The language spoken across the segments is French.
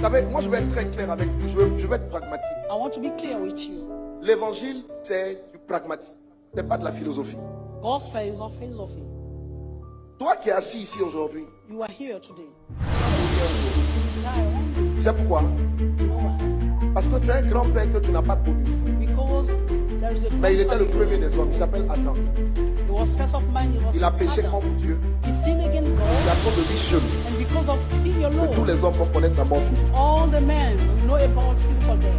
savez, moi je vais être très clair avec vous. Je vais être pragmatique. I want to be clear with you. L'évangile, c'est du pragmatique. Ce n'est pas de la philosophie. Gospel is not philosophy. Toi qui es assis ici aujourd'hui, You are here today. c'est pourquoi? Parce que tu as un grand-père que tu n'as pas connu. Because there is a Mais il était le premier des hommes. Il s'appelle Adam. He was first of man, he was Il a péché Adam. contre Dieu. He sinned against C'est à God, cause de lui seul and because of being que tous alone, les hommes vont connaître la mort physique. all the men know about physical death.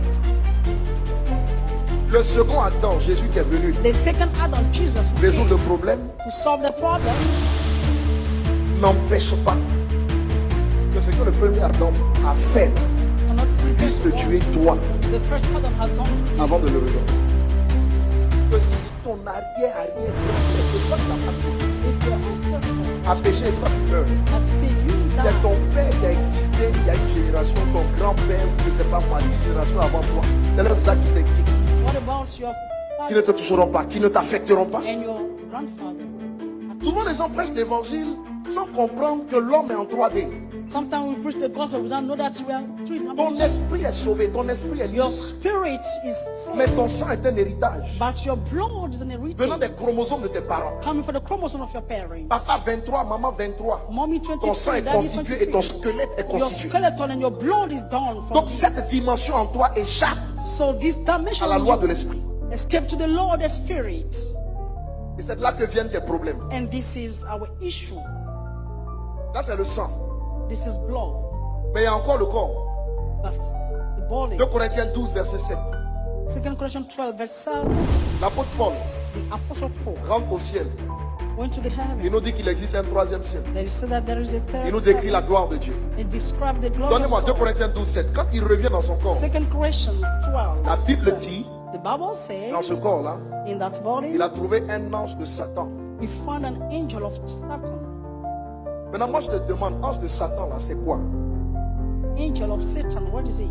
Le second Adam, Jésus qui est venu The second Adam, Jesus, who résoudre came le problème, to solve the problem, n'empêche pas que ce que le premier Adam a fait cannot puisse te tuer toi the first Adam has done. avant de le rejoindre. Que si ton arrière-arrière c'est toi qui l'as pas tué, If your ancestor a péché et toi tu meurs. has saved you, C'est die. ton père qui a existé il y a une génération, ton grand-père, je ne sais pas moi, 10 générations avant toi. C'est leur ça qui t'inquiète, What about your qui ne te father toucheront pas, qui ne t'affecteront pas. and your grandfather? Souvent les gens prêchent l'évangile sans comprendre que l'homme est en 3D. Sometimes we preach the gospel without know that we are three. Ton esprit est sauvé, ton esprit est Your libre. spirit is saved, Mais ton sang est un héritage but your blood is an venant heritage des chromosomes de tes parents. coming from the chromosome of your parents. Papa 23, maman 23. Mommy Ton sang 23, est daddy constitué et ton 23. squelette est Your constitué. skeleton and your blood is gone from Donc this. cette dimension en toi échappe So this dimension à la of loi you de l'esprit. escape to the Lord the Spirit. Et c'est de là que viennent tes problèmes. And this is our issue. Là c'est le sang. This is blood. Mais il y a encore le corps. But the body. 2 Corinthiens 12, verset 7. 2 Corinthians 12, verse 7. L'apôtre Paul The Apostle Paul rentre au ciel. went to the Il heaven. nous dit qu'il existe un troisième ciel. There is said that there is a third Il nous décrit la heaven. gloire de Dieu. It describes the glory Donnez-moi of 2 God. Corinthiens 12, 7. Quand il revient dans son corps, 2 Corinthians 12. la Bible 7. dit, The Bible says dans ce corps-là, in that body il a trouvé un ange de Satan. he found an angel of Satan. Maintenant, moi je te demande, ange de Satan, là, c'est quoi? Angel of Satan, what is he?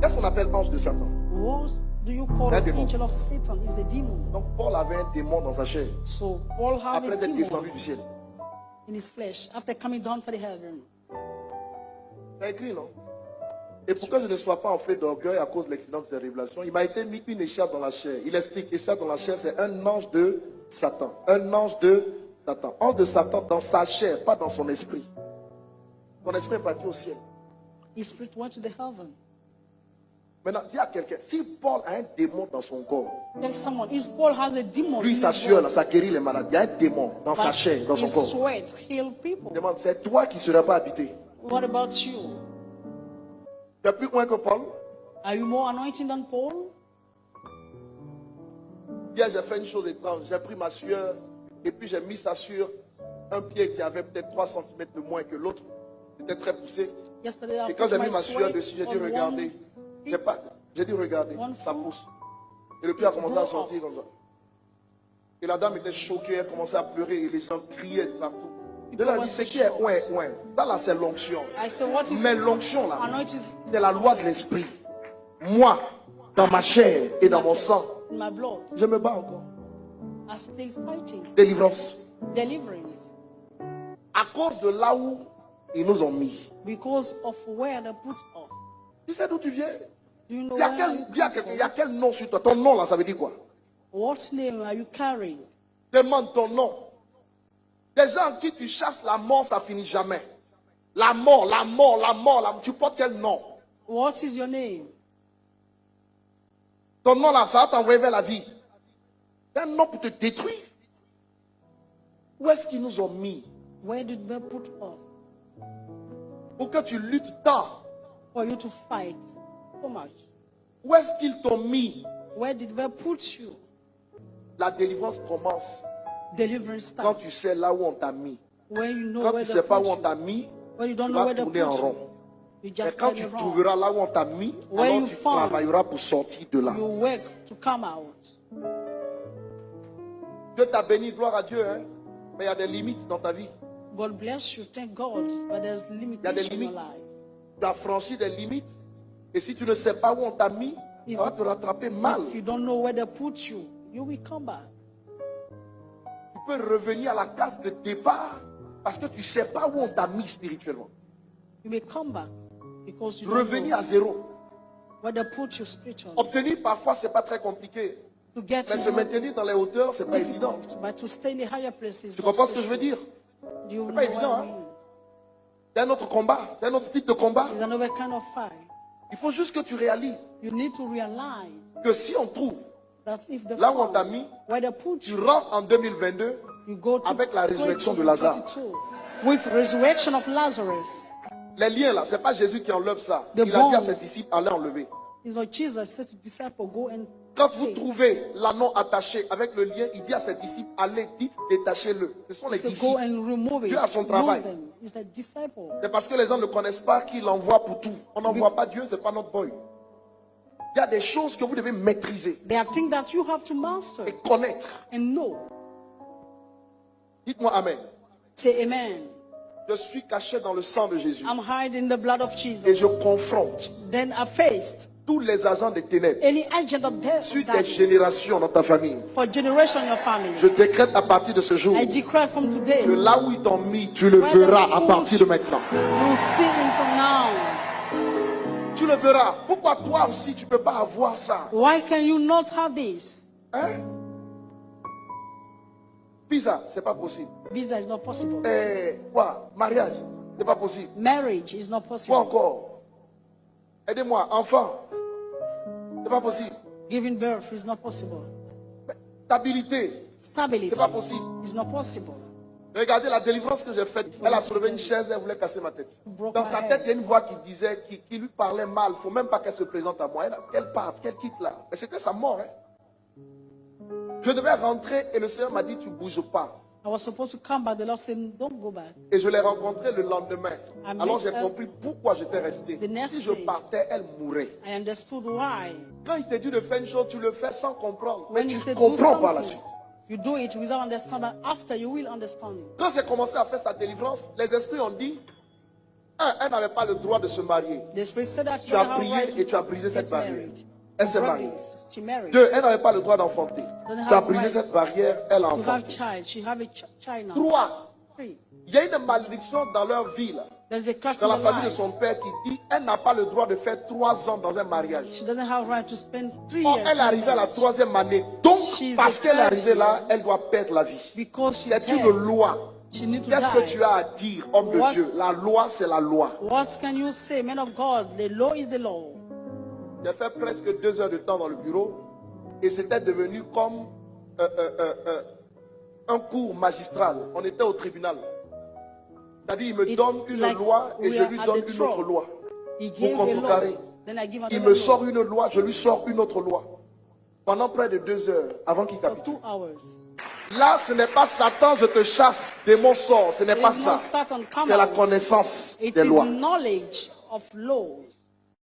Qu'est-ce qu'on appelle ange de Satan? What do you call Un an démon. angel of Satan? Is a demon. Donc Paul avait un démon dans sa chair, So Paul had après a être demon descendu du ciel. in his flesh after coming down from the heaven. C'est écrit, non? Et pour que je ne sois pas en fait d'orgueil à cause de l'accident de ces révélations, il m'a été mis une écharpe dans la chair. Il explique, écharpe dans la chair, c'est un ange de Satan. Un ange de Satan. Ange de Satan dans sa chair, pas dans son esprit. Son esprit est parti au ciel. His spirit went to the heaven. Maintenant, dis à quelqu'un, si Paul a un démon dans son corps, Tell someone, if Paul has a demon, lui, in sa his sueur, là, body, ça guérit les malades. Il y a un démon dans sa but chair, dans son his corps. sweat heal people. Il demande, c'est toi qui ne serais pas habité. What about you? Tu es plus loin que Paul. Are you more anointed than Paul? Hier, j'ai fait une chose étrange. J'ai pris ma sueur et puis j'ai mis ça sur un pied qui avait peut-être 3 cm de moins que l'autre. C'était très poussé. Yesterday, I Et quand put j'ai mis my ma sueur sweat dessus, j'ai on dit regardez. one J'ai pas- j'ai dit regardez, One ça foot. pousse. Et le pied a commencé à sortir comme ça. Et la dame était choquée, elle commençait à pleurer et les gens criaient de partout. De là, elle dit, ce qui est ouin, ouin. Ça là, c'est l'onction. I said, what is Mais l'onction là, anointed c'est la loi de l'esprit. Moi, dans ma chair et dans mon sang, in my blood? je me bats encore. I'm still fighting. Délivrance. Deliverance. À cause de là où ils nous ont mis. Because of where they put us. Tu sais d'où tu viens? Do you know Il y a where quel, you dis à come quelqu'un, il from? y a quel nom sur toi? Ton nom là, ça veut dire quoi? What name are you carrying? Demande ton nom. Des gens en qui tu chasses la mort, ça finit jamais. La mort, la mort, la mort, la... tu portes quel nom? What is your name? Ton nom là, ça va t'envoyer vers la vie. C'est un nom pour te détruire. Où est-ce qu'ils nous ont mis? Where did they put us? Pour que tu luttes tant. For you to fight so much. Où est-ce qu'ils t'ont mis? Where did they put you? La délivrance commence Deliverance quand starts. tu sais là où on t'a mis. When you know Quand where tu they sais pas put où on you. t'a mis, When you don't tu know vas where they tourner en put rond. you. You Mais just quand turn tu around. trouveras là où on t'a mis, Where alors you tu found. travailleras pour sortir de là. You work to come out. Dieu t'a béni, gloire à Dieu, hein? Mais il y a des limites dans ta vie. God bless you. Thank God. But there's Il y a des limitation in your limites. life. Tu as franchi des limites. Et si tu ne sais pas où on t'a mis, ça va te rattraper mal. If you don't know where they put you, you will come back. Tu peux revenir à la case de départ parce que tu ne sais pas où on t'a mis spirituellement. You may come back Because you don't Revenir know à zéro. where they put you spiritually. Obtenir parfois, c'est pas très compliqué. To get Mais is se not maintenir dans les hauteurs, c'est pas évident. difficult, but to stay in the higher places. Tu comprends ce que je veux dire? Do you know pas what évident, I hein? mean? C'est un autre combat. C'est un autre type de combat. It's another kind of fight. Il faut juste que tu réalises You need to realize que si on trouve that if the là où on t'a mis, where they put tu you, rentres en 2022 you go to avec la résurrection de Lazare. 2022 with resurrection of Lazarus. Les liens là, c'est pas Jésus qui enlève ça. The Il a dit à ses bonds. disciples, allez enlever. It's like Jesus said to disciples, go and Quand vous take. trouvez l'anneau attaché avec le lien, il dit à ses disciples, allez, dites, détachez-le. Ce sont les So go disciples. and remove it. Dieu a son Use travail. them. It's the disciple. C'est parce que les gens ne connaissent pas qu'il envoie pour tout. On n'envoie pas Dieu, c'est pas notre boy. Il y a des choses que vous devez maîtriser There are things that you have to master et connaître. and know. Dites-moi Amen. Say amen. Je suis caché dans le sang de Jésus I'm hiding the blood of et Jesus. je confronte Then I faced tous les agents des ténèbres any agent of death sur of des darkness générations dans ta famille. for generation in your family. Je décrète à partir de ce jour I declare from today, que là où ils t'ont mis, tu le verras à partir de maintenant. you'll see him from now. Tu le verras. Pourquoi toi aussi tu ne peux pas avoir ça? Why can you not have this? Hein? Visa, c'est pas possible. Visa is not possible. Quoi? Mariage, c'est pas possible. Marriage is not Quoi possible. encore? Aidez-moi, enfant, c'est pas possible. Giving birth is not possible. Stabilité, Stability c'est pas possible. is not possible. Regardez la délivrance que j'ai faite. Elle a soulevé une chaise, elle voulait casser ma tête. Dans sa tête, il y a une voix qui disait, qui lui parlait mal. Il ne faut même pas qu'elle se présente à moi. Qu'elle parte, qu'elle quitte là. Mais c'était sa mort. Hein. Je devais rentrer et le Seigneur m'a dit, tu ne bouges pas. I was supposed to come back. The Lord said, don't go back. Et je l'ai rencontrée le lendemain. I Alors met j'ai her compris pourquoi j'étais resté. the next Si je day. partais, elle mourrait. I understood why. Quand il te dit de faire une chose, tu le fais sans comprendre. Mais When tu he said do comprends par la something, suite. you do it without understanding. After you will understand it. Quand j'ai commencé à faire sa délivrance, les esprits ont dit, elle n'avait pas le droit de se marier. The Spirit said that she Tu as didn't have prié right et tu as to brisé cette get barrière. married. Elle s'est Broke mariée. this. She married. 2, elle n'avait pas le droit d'enfanter. Doesn't Tu as have brisé rights cette barrière, elle a to have enfanté. child. She have a child now. 3, 3. il y a une malédiction dans leur vie, là, There's a curse dans in la the famille de life. son père qui dit, elle n'a pas le droit de faire 3 ans dans un mariage. She doesn't have right to spend 3 Or years. elle est in arrivée à la marriage. 3e année. Donc, She's parce the qu'elle est third arrivée là, year. elle doit perdre la vie. Because she's C'est une dead. loi. She need to Qu'est-ce que die. tu as à dire, homme de What- Dieu? La loi, c'est la loi. What can you say, man of God? The law is the law. J'ai fait presque 2 heures de temps dans le bureau et c'était devenu comme un cours magistral. On était au tribunal. C'est-à-dire, il me It's donne une like loi et we je are lui at donne the une autre throne. loi. He Pour gave a law. contrecarrer. Then I give Il another me law. sort une loi, je lui sors une autre loi. Pendant près de 2 heures avant qu'il For capitule. 2 hours. Là, ce n'est pas Satan, je te chasse, démon sort. Ce n'est pas It's not ça. Satan come C'est la out. connaissance It des is lois. knowledge of laws.